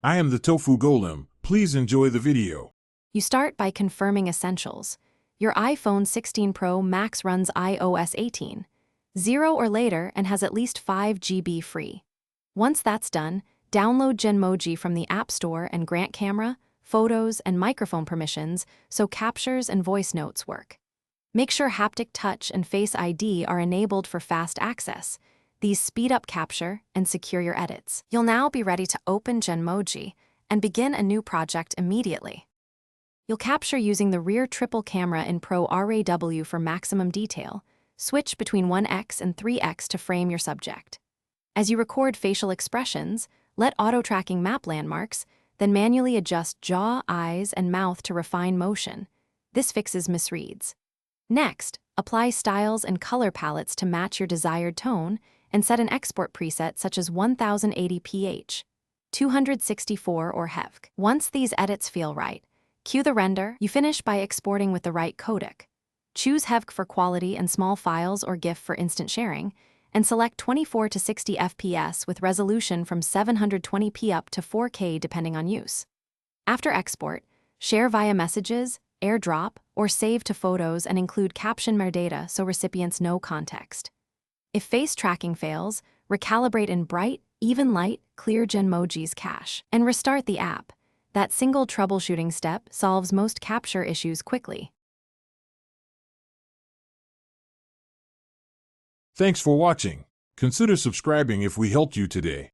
I am the Tofu Golem. Please enjoy the video. You start by confirming essentials. Your iPhone 16 Pro Max runs iOS 18, 0 or later, and has at least 5 GB free. Once that's done, download Genmoji from the App Store and grant camera, photos, and microphone permissions so captures and voice notes work. Make sure haptic touch and Face ID are enabled for fast access. These speed up capture and secure your edits. You'll now be ready to open Genmoji and begin a new project immediately. You'll capture using the rear triple camera in Pro RAW for maximum detail. Switch between 1x and 3x to frame your subject. As you record facial expressions, let auto-tracking map landmarks, then manually adjust jaw, eyes, and mouth to refine motion. This fixes misreads. Next, apply styles and color palettes to match your desired tone and set an export preset such as 1080ph, 264 or HEVC. Once these edits feel right, cue the render. You finish by exporting with the right codec. Choose HEVC for quality and small files or GIF for instant sharing, and select 24 to 60 FPS with resolution from 720p up to 4K depending on use. After export, share via messages, AirDrop, or save to photos and include caption metadata so recipients know context. If face tracking fails, recalibrate in bright, even light, clear Genmoji's cache, and restart the app. That single troubleshooting step solves most capture issues quickly. Thanks for watching. Consider subscribing if we helped you today.